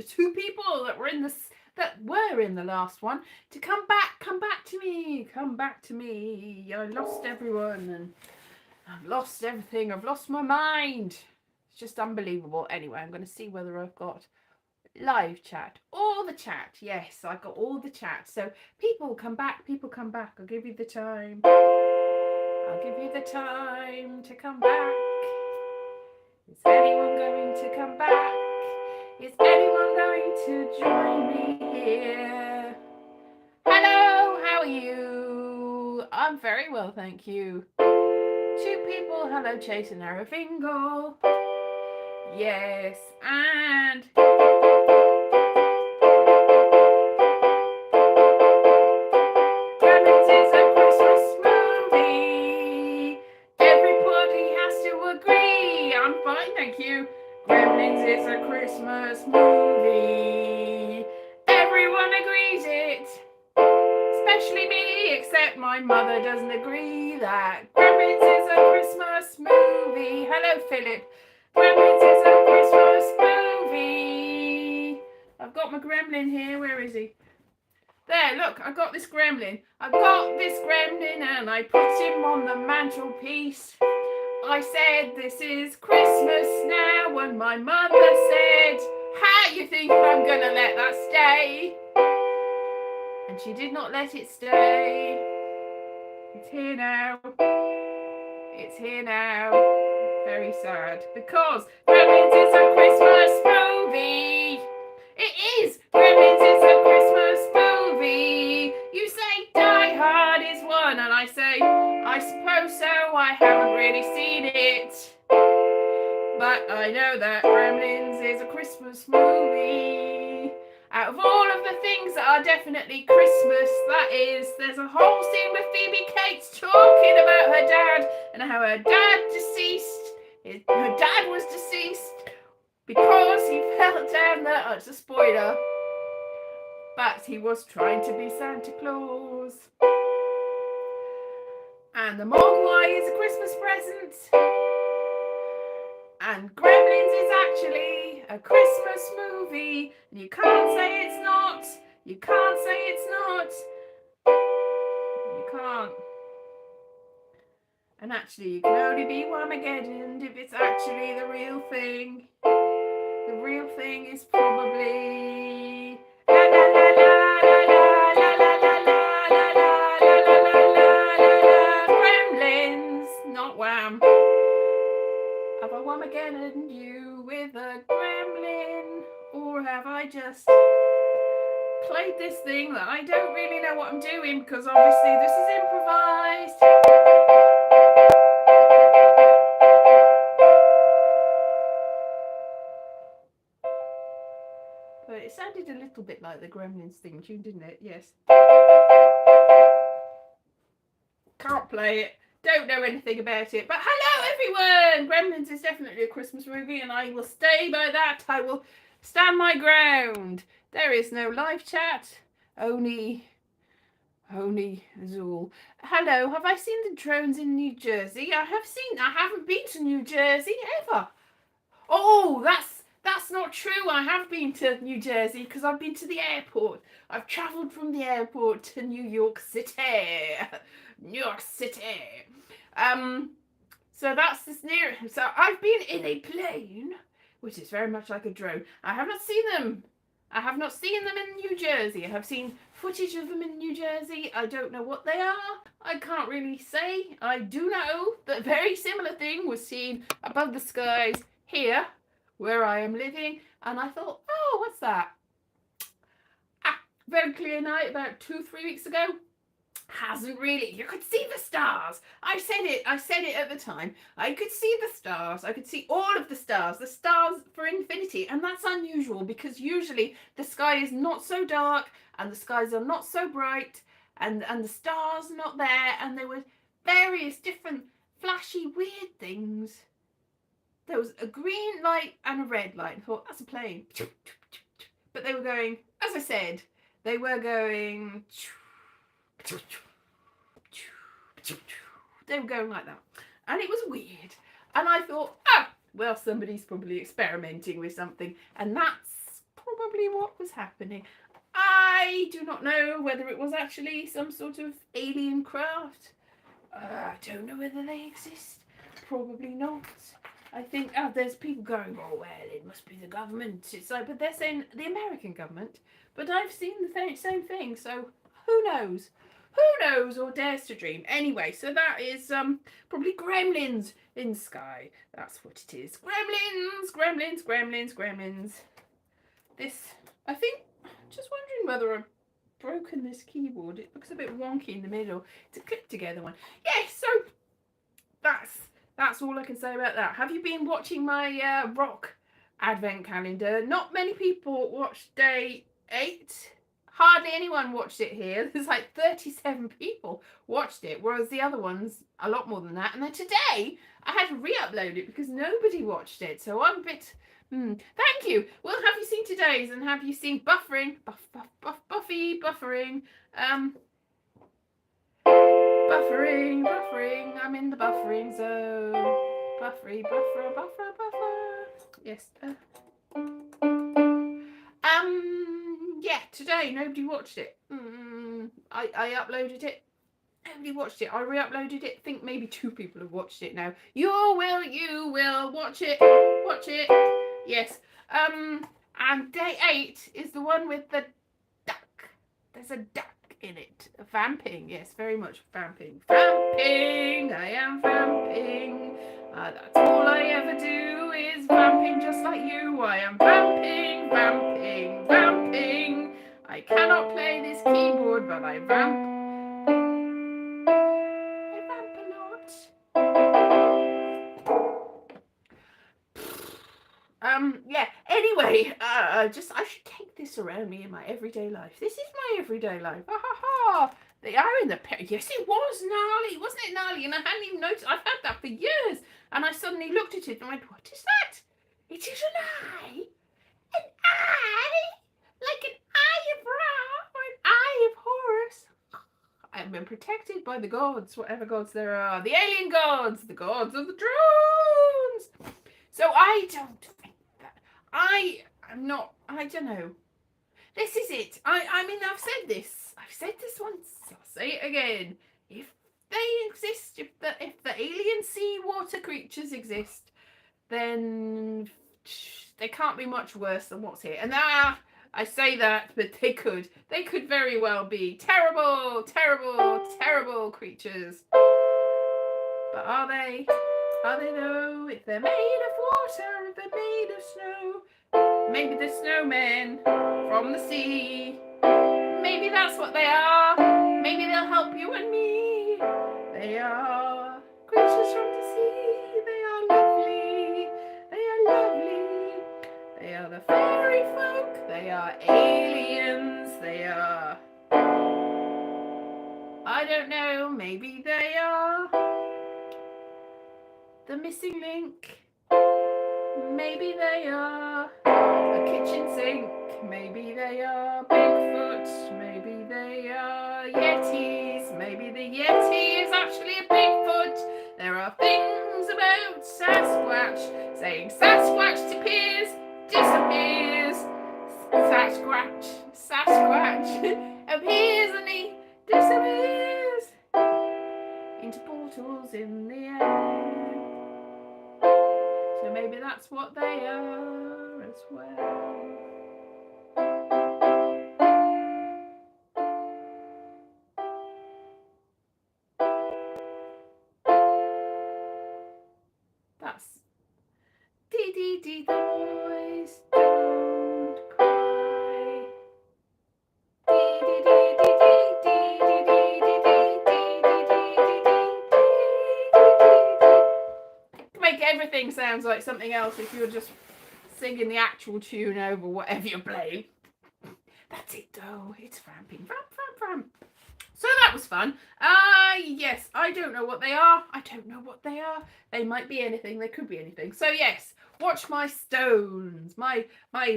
two people that were in the last one to come back to me. I lost everyone and I've lost everything. I've lost my mind. It's just unbelievable. Anyway, I'm going to see whether I've got live chat. All the chat. Yes, I got all the chat. So people come back. I'll give you the time. I'll give you the time to come back. Is anyone going to come back? Is anyone going to join me here? Hello, how are you? I'm very well, thank you. Two people. Hello, Chase and Aravingo. Yes, and Gremlins is a Christmas movie. Everybody has to agree. I'm fine, thank you. Gremlins is a Christmas movie. Everyone agrees it. Especially me, except my mother doesn't agree that Gremlins is a Christmas movie. Hello, Philip. Gremlins is a Christmas movie. I've got my gremlin here. Where is he? There, look, I got this gremlin. I got this gremlin and I put him on the mantelpiece. I said, this is Christmas now, and my mother said, how you think I'm gonna let that stay? And she did not let it stay. It's here now. It's here now. Very sad. Because Gremlins is a Christmas movie. It is. Gremlins is a Christmas movie. You say Die Hard is one, and I say, I suppose so. I haven't really seen it. But I know that Gremlins is a Christmas movie. Out of all of the things that are definitely Christmas, that is, there's a whole scene with Phoebe Cates talking about her dad and how her dad was deceased because he fell down there. Oh, it's a spoiler. But he was trying to be Santa Claus. And the Mogwai is a Christmas present. And Gremlins is actually a Christmas movie. And you can't say it's not. You can't say it's not. You can't. And actually, you can only be Whamageddon if it's actually the real thing. The real thing is probably la la la la la la la la la la la la la Gremlins, not Wham. Have I Whamageddon you with a gremlin, or have I just played this thing that I don't really know what I'm doing, because obviously this is improvised. But it sounded a little bit like the Gremlins theme tune, didn't it? Yes. Can't play it. Don't know anything about it. But hello, everyone! Gremlins is definitely a Christmas movie, and I will stay by that. I will stand my ground. There is no live chat. Only Zool. Hello, have I seen the drones in New Jersey? I haven't been to New Jersey ever. Oh, that's not true. I have been to New Jersey because I've been to the airport. I've travelled from the airport to New York City. New York City. So that's this near. So I've been in a plane, which is very much like a drone. I have not seen them. I have not seen them in New Jersey. I have seen footage of them in New Jersey. I don't know what they are. I can't really say. I do know that a very similar thing was seen above the skies here, where I am living. And I thought, oh, what's that? Very clear night about 2-3 weeks ago. Hasn't really. You could see the stars. I said it at the time. I could see the stars. I could see all of the stars for infinity. And that's unusual because usually the sky is not so dark and the skies are not so bright and the stars are not there, and there were various different flashy weird things. There was a green light and a red light. I thought, that's a plane. But they were going, as I said, they were going... They were going like that, and it was weird, and I thought, well, somebody's probably experimenting with something, and that's probably what was happening. I do not know whether it was actually some sort of alien craft. I don't know whether they exist. Probably not. I think there's people going, oh well, it must be the government. It's like, but they're saying the American government. But I've seen the same thing, so who knows? Who knows or dares to dream? Anyway, so that is probably gremlins in the sky. That's what it is. Gremlins, gremlins, gremlins, gremlins. This, I think, just wondering whether I've broken this keyboard. It looks a bit wonky in the middle. It's a clip together one. Yes, so that's all I can say about that. Have you been watching my rock advent calendar? Not many people watched day 8. Hardly anyone watched it here. There's like 37 people watched it, whereas the other ones, a lot more than that. And then today, I had to re-upload it because nobody watched it. So I'm a bit... Thank you. Well, have you seen today's, and have you seen buffering? Buffering. Buffering. I'm in the buffering zone. Buffer. Yes. Yeah, today nobody watched it. I uploaded it. Nobody watched it. I re-uploaded it. I think maybe 2 people have watched it now. You will watch it. Watch it. Yes. And day 8 is the one with the duck. There's a duck in it. Vamping. Yes, very much vamping. Vamping. I am vamping. That's all I ever do is vamping just like you. I am vamping. I cannot play this keyboard, but I vamp. I vamp a lot. Yeah, anyway, I should take this around me in my everyday life. This is my everyday life. Ha ha ha. They are in the yes, it was gnarly, wasn't it gnarly? And I hadn't even noticed. I've had that for years. And I suddenly looked at it and went, what is that? It is an eye. An eye? Like an eye of Ra or an eye of Horus. I have been protected by the gods, whatever gods there are. The alien gods, the gods of the drones. So I don't think that. I don't know. This is it. I mean, I've said this once. I'll say it again. If they exist, if the alien sea water creatures exist, then they can't be much worse than what's here. And I say that, but they could very well be terrible creatures. But are they? Are they though? If they're made of water, if they're made of snow, maybe the snowmen from the sea. Maybe that's what they are. Maybe they'll help you and me. They are creatures from the sea. They are lovely. They are the fairy folk. They are aliens. They are... I don't know. Maybe they are the missing link. Maybe they are a kitchen sink. Maybe they are Bigfoot. Maybe they are Yetis. Maybe the Yeti is actually a Bigfoot. There are things about Sasquatch saying Sasquatch disappears. Sasquatch appears and he disappears into portals in the air. So maybe that's what they are as well. That's dee the boys don't cry. Make everything sounds like something else if you're just singing the actual tune over whatever you're playing. That's it though. It's vamping. Vamp. So that was fun. Yes, I don't know what they are. They might be anything. They could be anything. So yes, watch my stones, my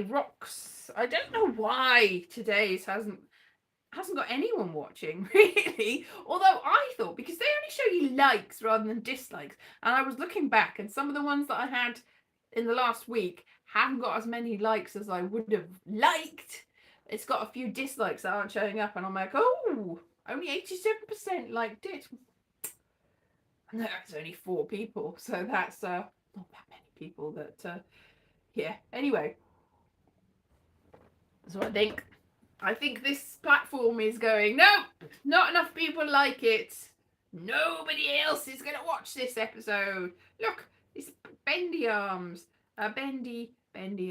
rocks. I don't know why today's hasn't got anyone watching, really. Although I thought, because they only show you likes rather than dislikes, and I was looking back, and some of the ones that I had in the last week haven't got as many likes as I would have liked. It's got a few dislikes that aren't showing up, and I'm like, oh, only 87% liked it. And that's only 4 people, so that's not that many people. That yeah. Anyway, so I think this platform is going, nope, not enough people like it. Nobody else is going to watch this episode. Look, it's bendy arms. Bendy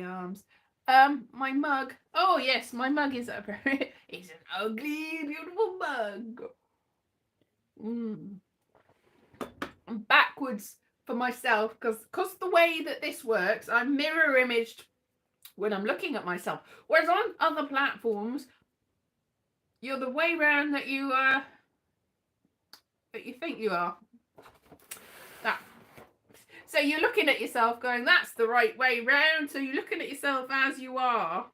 arms. My mug. Oh, yes, my mug is up. It's an ugly, beautiful mug. I'm backwards for myself because the way that this works, I'm mirror imaged when I'm looking at myself. Whereas on other platforms, you're the way round that you think you are. So you're looking at yourself going, that's the right way round. So you're looking at yourself as you are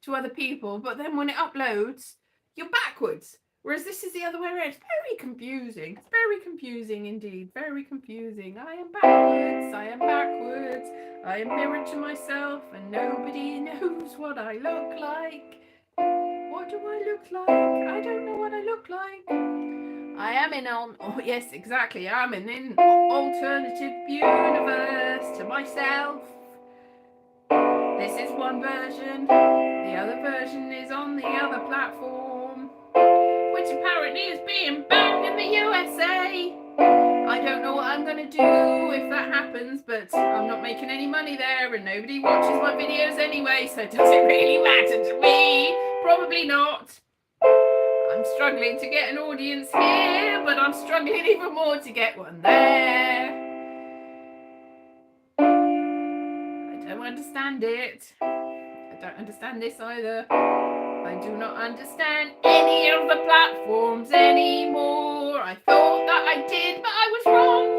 to other people, but then when it uploads, you're backwards. Whereas this is the other way around. It's very confusing. It's very confusing indeed. Very confusing. I am backwards. I am mirrored to myself, and nobody knows what I look like. What do I look like? I don't know what I look like. I am in yes, exactly. I'm in an alternative universe to myself. This is one version. The other version is on the other platform, which apparently is being banned in the USA. I don't know what I'm going to do if that happens, but I'm not making any money there and nobody watches my videos anyway, so does it really matter to me? Probably not. I'm struggling to get an audience here, but I'm struggling even more to get one there. I don't understand it. I don't understand this either. I do not understand any of the platforms anymore. I thought that I did, but I was wrong.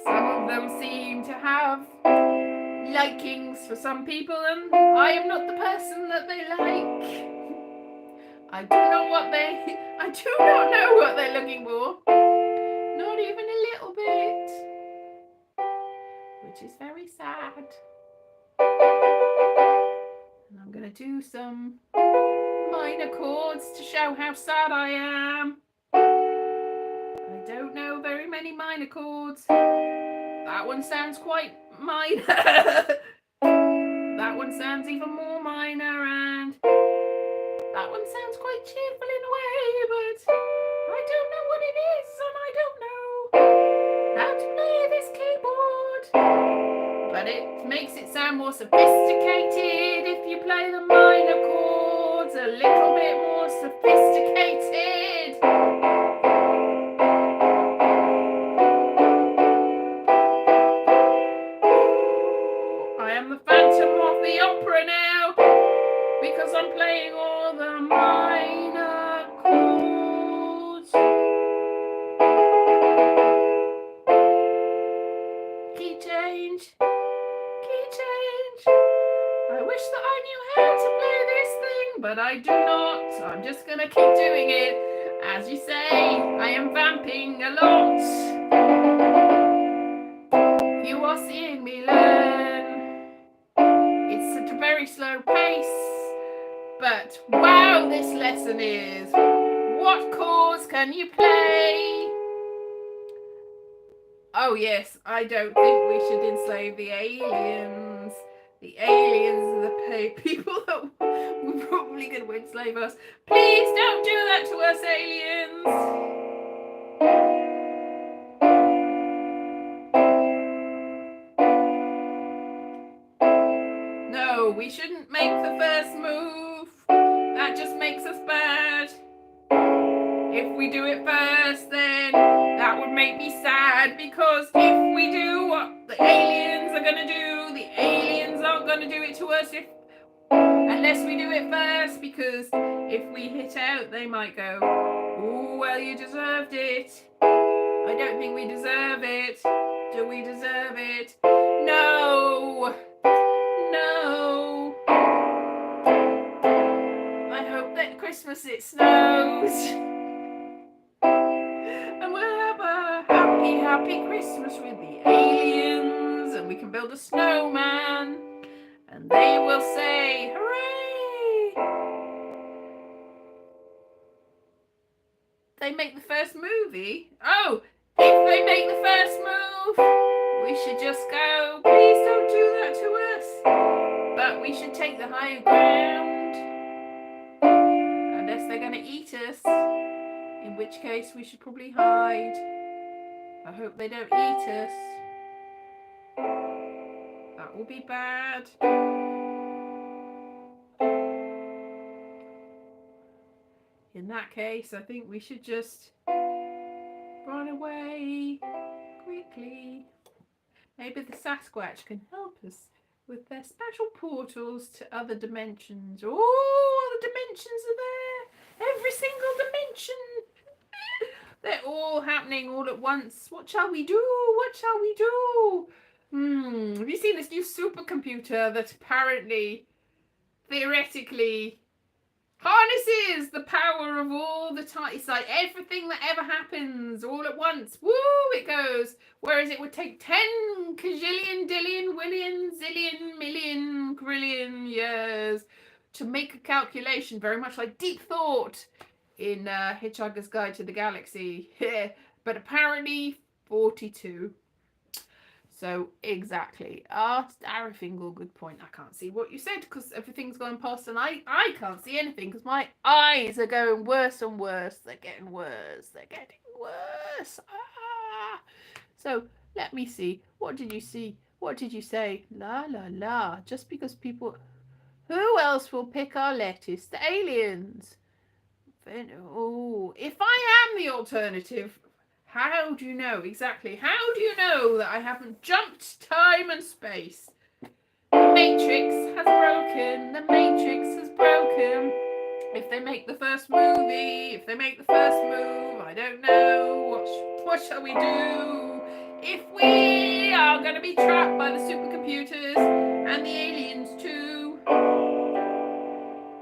Some of them seem to have likings for some people, and I am not the person that they like. I do not know what they're looking for. Not even a little bit. Which is very sad. And I'm going to do some minor chords to show how sad I am. I don't know very many minor chords. That one sounds quite minor. That one sounds even more minor, and that one sounds quite cheerful in a way, but I don't know what it is, and I don't know how to play this keyboard. But it makes it sound more sophisticated if you play the minor chords a little bit more sophisticated. I am the Phantom of the Opera now, because I'm playing all the minor chords. Key change. I wish that I knew how to play this thing, but I do not. I'm just going to keep doing it. As you say, I am vamping a lot. You are seeing me learn. It's at a very slow pace, but wow, this lesson is. What chords can you play? Oh yes, I don't think we should enslave the aliens. The aliens are the people that we're probably going to enslave us. Please don't do that to us, aliens. No, we shouldn't make the first move. That just makes us bad. If we do it first, then that would make me sad, because if we do what the aliens are going to do, the aliens aren't going to do it to us unless we do it first, because if we hit out, they might go, oh, well, you deserved it. I don't think we deserve it. Do we deserve it? No. I hope that Christmas it snows. And we'll have a happy Christmas with the aliens, and then we can build a snowman. And they will say, hooray! They make the first movie. Oh, if they make the first move, we should just go, please don't do that to us. But we should take the higher ground. Unless they're going to eat us. In which case we should probably hide. I hope they don't eat us. That will be bad. In that case, I think we should just run away quickly. Maybe the Sasquatch can help us with their special portals to other dimensions. Oh, all the dimensions are there. Every single dimension. They're all happening all at once. What shall we do? What shall we do? Have you seen this new supercomputer that apparently, theoretically, harnesses the power of all the time? It's like everything that ever happens all at once. Woo, it goes. Whereas it would take 10 kajillion, dillion, willion, zillion, million, grillion years to make a calculation, very much like deep thought in Hitchhiker's Guide to the Galaxy. But apparently 42. So exactly. Darry Fingal, good point. I can't see what you said because everything's going past and I can't see anything because my eyes are going worse and worse. They're getting worse. They're getting worse. So let me see. What did you see? What did you say? La la la. Just because people... Who else will pick our lettuce? The aliens. Oh, if I am the alternative... How do you know exactly? How do you know that I haven't jumped time and space? The Matrix has broken. The Matrix has broken. If they make the first movie, if they make the first move, I don't know. What shall we do? If we are going to be trapped by the supercomputers and the aliens too,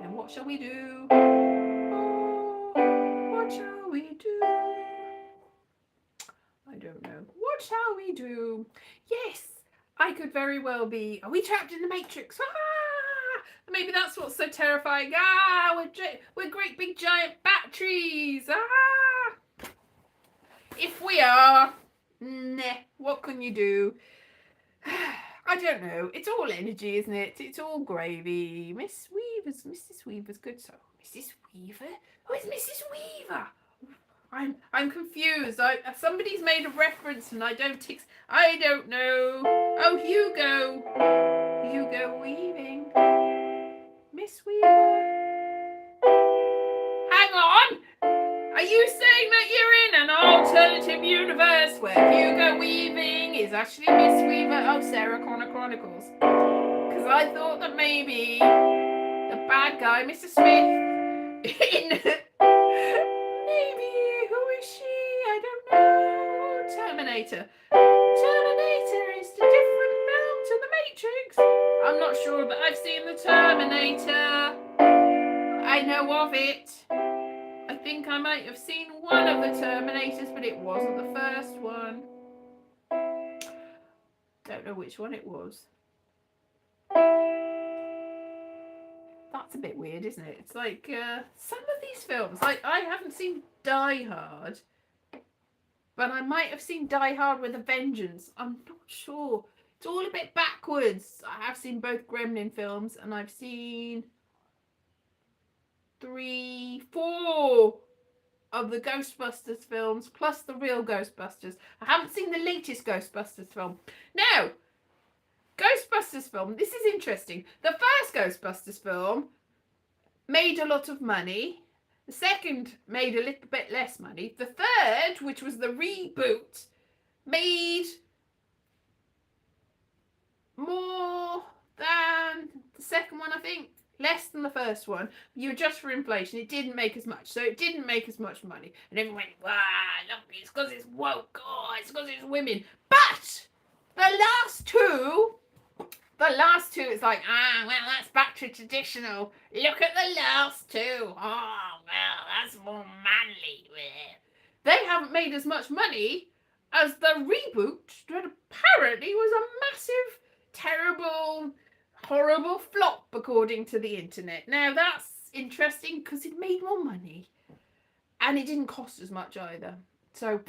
then what shall we do? Oh, what shall we do? I don't know. What shall we do? Yes, I could very well be. Are we trapped in the Matrix? Maybe that's what's so terrifying. We're great big giant batteries. If we are, what can you do? I don't know. It's all energy, isn't it? It's all gravy. Mrs. Weaver's good. So, Mrs. Weaver? Who is Mrs. Weaver? I'm confused. Somebody's made a reference and I don't know. Oh, Hugo Weaving. Miss Weaver. Hang on. Are you saying that you're in an alternative universe where Hugo Weaving is actually Miss Weaver? Oh, Sarah Connor Chronicles. Because I thought that maybe the bad guy, Mr. Smith, maybe, who is she? I don't know. Terminator. Terminator is a different film to The Matrix. I'm not sure that I've seen The Terminator. I know of it. I think I might have seen one of the Terminators, but it wasn't the first one. Don't know which one it was. That's a bit weird, isn't it? It's like some of these films, like I haven't seen Die Hard, but I might have seen Die Hard with a Vengeance. I'm not sure. It's all a bit backwards. I have seen both Gremlin films and I've seen 3, 4 of the Ghostbusters films plus the real Ghostbusters. I haven't seen the latest Ghostbusters film. Now, Ghostbusters film, this is interesting. The first Ghostbusters film made a lot of money. The second made a little bit less money. The third, which was the reboot, made more than the second one, I think. Less than the first one. You adjust for inflation, it didn't make as much. So it didn't make as much money. And everyone went, wow, look, it's because it's woke. Oh, it's because it's women. But the last two, it's like, well, that's back to traditional. Look at the last two. Oh, well, that's more manly. They haven't made as much money as the reboot that apparently was a massive, terrible, horrible flop, according to the internet. Now, that's interesting because it made more money and it didn't cost as much either. So,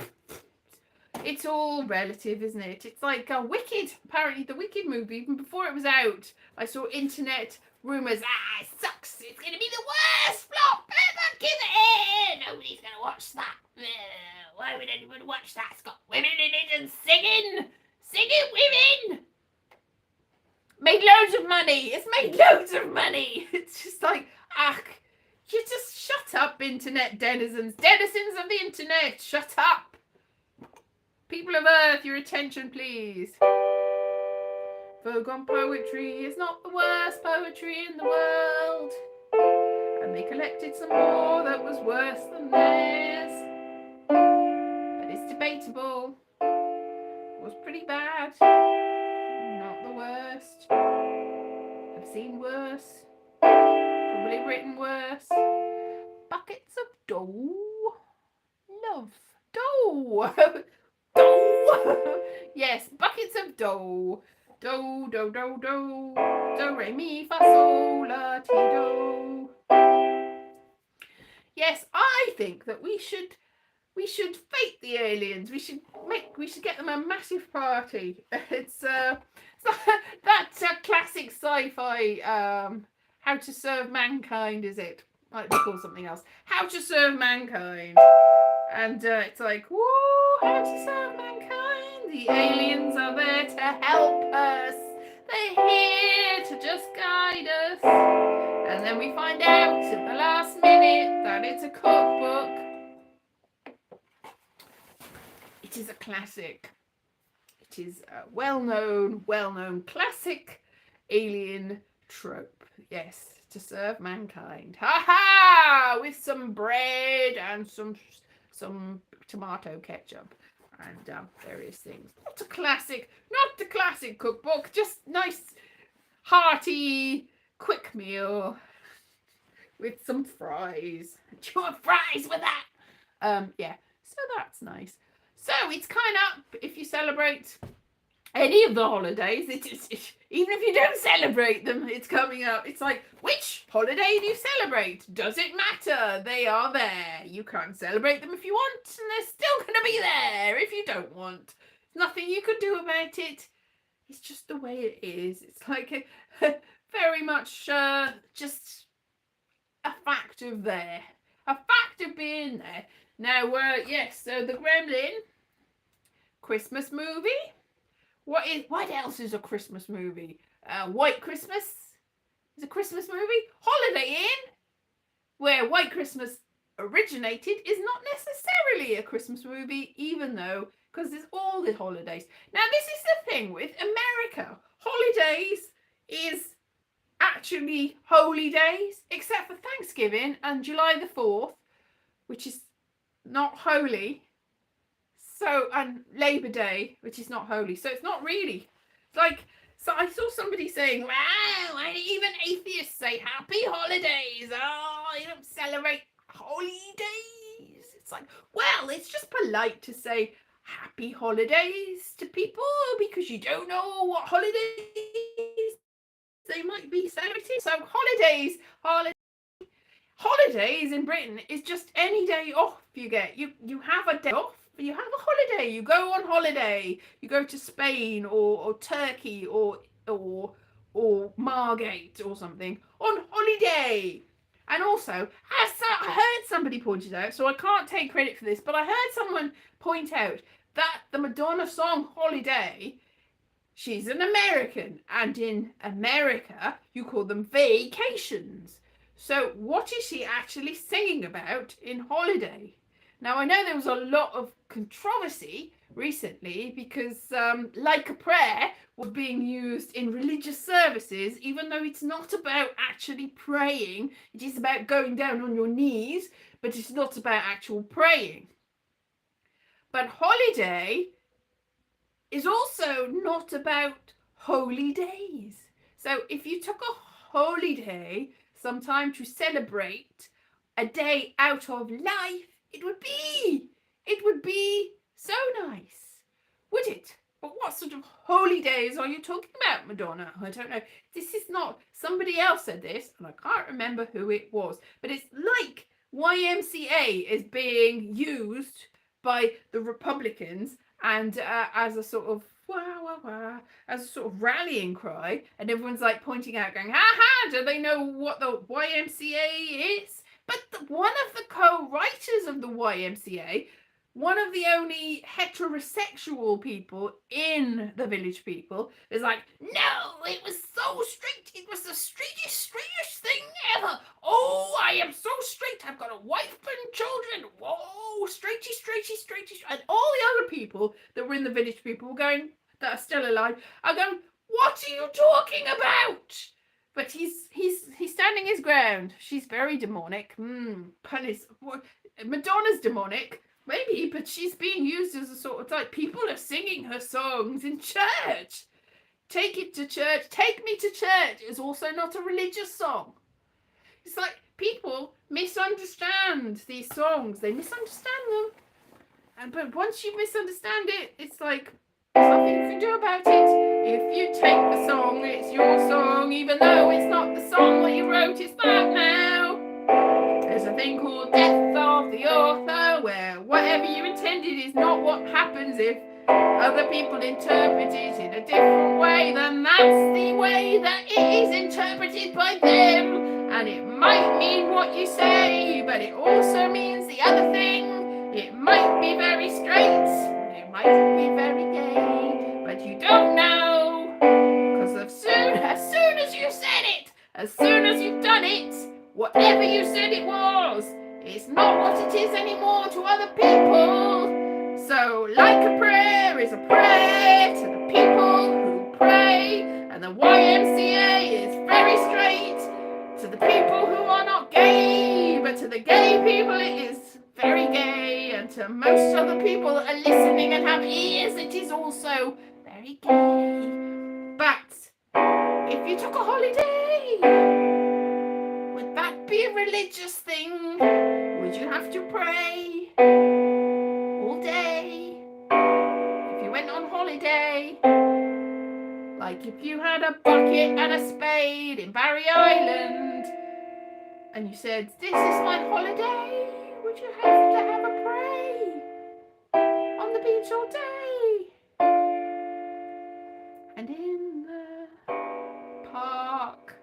it's all relative, isn't it? It's like Wicked. Apparently, the Wicked movie, even before it was out, I saw internet rumours. It sucks. It's going to be the worst flop ever. Give it in. Nobody's going to watch that. Why would anyone watch that? It's got women in it and singing. Singing women. Made loads of money. It's made loads of money. It's just like, you just shut up, internet denizens. Denizens of the internet, shut up. People of Earth, your attention, please. Vogue poetry is not the worst poetry in the world. And they collected some more that was worse than theirs. But it's debatable. It was pretty bad. Not the worst. I've seen worse. Probably written worse. Buckets of dough. Love. Dough. Dough. Yes, buckets of dough. Do, do, do, do. Do, re, mi, fa, sol, la, ti, do. Yes, I think that we should fake the aliens. We should get them a massive party. It's that classic sci-fi How to Serve Mankind, is it? Might be called something else. How to Serve Mankind. And it's like, whoa, how to serve mankind. The aliens are there to help us. They're here to just guide us. And then we find out at the last minute that it's a cookbook. It is a classic. It is a well-known classic alien trope. Yes, to serve mankind. Ha ha! With some bread and some tomato ketchup and various things. Not the classic cookbook, just nice, hearty, quick meal with some fries. Do you want fries with that? Yeah, so that's nice. So it's kind of, if you celebrate any of the holidays, even if you don't celebrate them, it's coming up. It's like, which holiday do you celebrate? Does it matter? They are there. You can't celebrate them if you want, and they're still going to be there if you don't want. There's nothing you could do about it. It's just the way it is. It's like very much just a fact of there. A fact of being there. Now, yes, so the Gremlin Christmas movie. What else is a Christmas movie? White Christmas is a Christmas movie. Holiday Inn, where White Christmas originated, is not necessarily a Christmas movie, even though, because there's all the holidays. Now, this is the thing with America. Holidays is actually holy days, except for Thanksgiving and July the 4th, which is not holy. So, and Labor Day, which is not holy. So it's not really. It's like, so I saw somebody saying, wow, even atheists say happy holidays. Oh, you don't celebrate holy days. It's like, well, it's just polite to say happy holidays to people because you don't know what holidays they might be celebrating. So holidays in Britain is just any day off you get. You have a day off. You have a holiday. You go on holiday. You go to Spain or Turkey or Margate or something on holiday. And also, I heard somebody pointed out, so I can't take credit for this, but I heard someone point out that the Madonna song Holiday, she's an American, and in America you call them vacations. So what is she actually singing about in Holiday? Now, I know there was a lot of controversy recently because Like a Prayer was being used in religious services, even though it's not about actually praying. It is about going down on your knees, but it's not about actual praying. But Holiday is also not about holy days. So if you took a holiday, sometime to celebrate a day out of life, it would be so nice. would it? But what sort of holy days are you talking about, Madonna? I don't know. This is not, somebody else said this, and I can't remember who it was, but it's like YMCA is being used by the Republicans and as a sort of as a sort of rallying cry, and everyone's like pointing out, going, "Ha ha! Do they know what the YMCA is?" But one of the co-writers of the YMCA, one of the only heterosexual people in the Village People, is like, "No, it was so straight. It was the straightest thing ever. Oh, I am so straight. I've got a wife and children. Whoa, straightest." And all the other people that were in the Village People were going, that are still alive, are going, "What are you talking about?" But he's standing his ground. She's very demonic. Madonna's demonic. Maybe, but she's being used as a sort of type. People are singing her songs in church. Take it to church. Take me to church is also not a religious song. It's like people misunderstand these songs. They misunderstand them. But once you misunderstand it, it's like, there's nothing you can do about it. If you take the song, it's your song, even though it's not the song that you wrote. It's that now. There's a thing called death of the author, where whatever you intended is not what happens. If other people interpret it in a different way, then that's the way that it is interpreted by them. And it might mean what you say, but it also means the other thing. It might be very straight, it might be very gay, but you don't know. Because as soon as you said it, as soon as you've done it, whatever you said it was, it's not what it is anymore to other people. So, like a prayer is a prayer to the people who pray, and the YMCA is very straight to the people who are not gay, but to the gay people it is very gay, and to most other people that are listening and have ears it is also very gay. But if you took a holiday, would that be a religious thing? Would you have to pray all day? If you went on holiday, like if you had a bucket and a spade in Barry Island, and you said, "This is my holiday," would you have to have a pray on the beach all day? And in the park,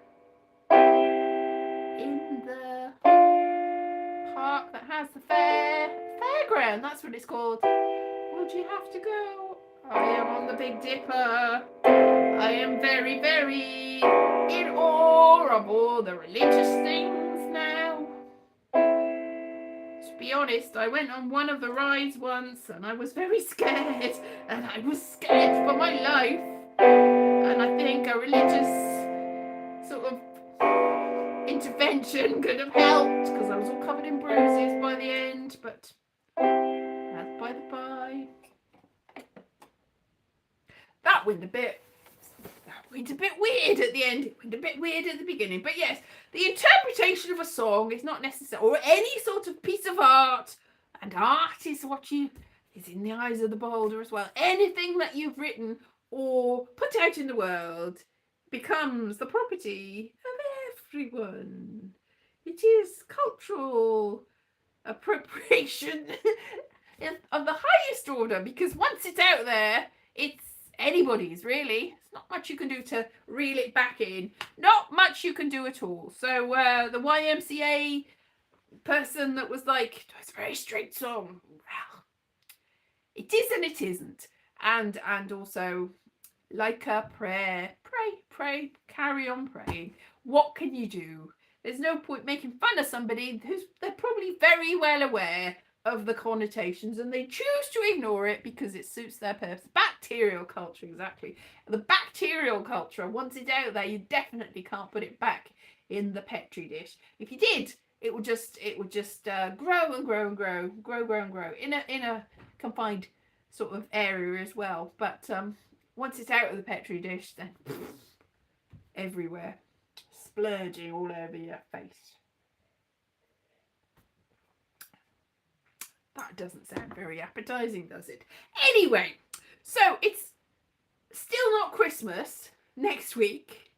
that has the fairground, that's what it's called, would you have to go? I am on the Big Dipper. I am very, very in awe of all the religious things now. To be honest, I went on one of the rides once and I was very scared, and I was scared for my life. And I think a religious sort of intervention could have helped, because I was all covered in bruises by the end, but that's by the by. That went a bit weird at the end. It went a bit weird at the beginning. But yes, the interpretation of a song is not necessary, or any sort of piece of art, and art is is in the eyes of the beholder as well. Anything that you've written or put out in the world becomes the property of everyone. It is cultural appropriation of the highest order, because once it's out there, it's anybody's, really. It's not much you can do to reel it back in. Not much you can do at all. So the YMCA person that was like, "It's a very straight song," well, it is and it isn't. And also, like a prayer, pray, carry on praying. What can you do? There's no point making fun of somebody they're probably very well aware of the connotations, and they choose to ignore it because it suits their purpose. Bacterial culture, exactly. The bacterial culture, once it's out there, you definitely can't put it back in the petri dish. If you did, it would just grow and grow in a confined sort of area as well. But once it's out of the petri dish, then everywhere, splurging all over your face. That doesn't sound very appetizing, does it? Anyway, So it's still not Christmas next week.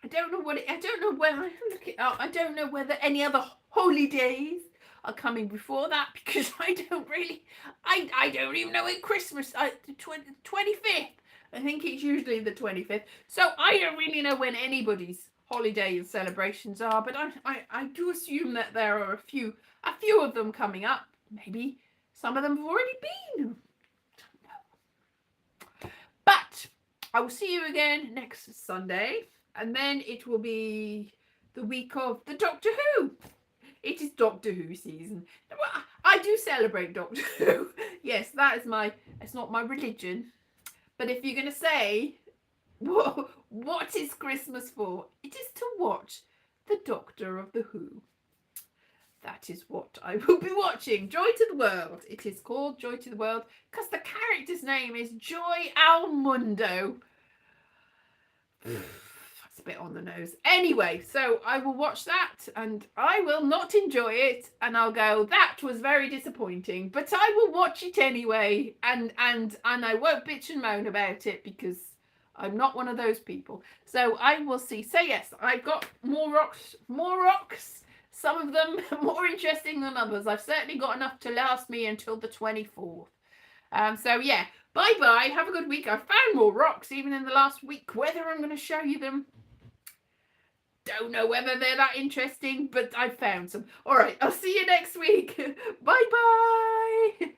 I don't know I don't know when I look it up. I don't know whether any other holidays are coming before that, because I don't even know when Christmas, the 25th. I think it's usually the 25th. So I don't really know when anybody's holiday and celebrations are, but I do assume that there are a few of them coming up. Maybe some of them have already been. But I will see you again next Sunday, and then it will be the week of the Doctor Who. It is Doctor Who season. I do celebrate Doctor Who. Yes, it's not my religion. But if you're going to say, what is Christmas for? It is to watch the Doctor of the Who. That is what I will be watching. Joy to the World. It is called Joy to the World because the character's name is Joy Almundo. That's a bit on the nose. Anyway, so I will watch that and I will not enjoy it, and I'll go, that was very disappointing, but I will watch it anyway, and I won't bitch and moan about it because I'm not one of those people. So I will see. So yes, I've got more rocks. Some of them more interesting than others. I've certainly got enough to last me until the 24th. So yeah, bye-bye. Have a good week. I found more rocks even in the last week. Whether I'm going to show you them, don't know whether they're that interesting, but I found some. All right, I'll see you next week. Bye-bye.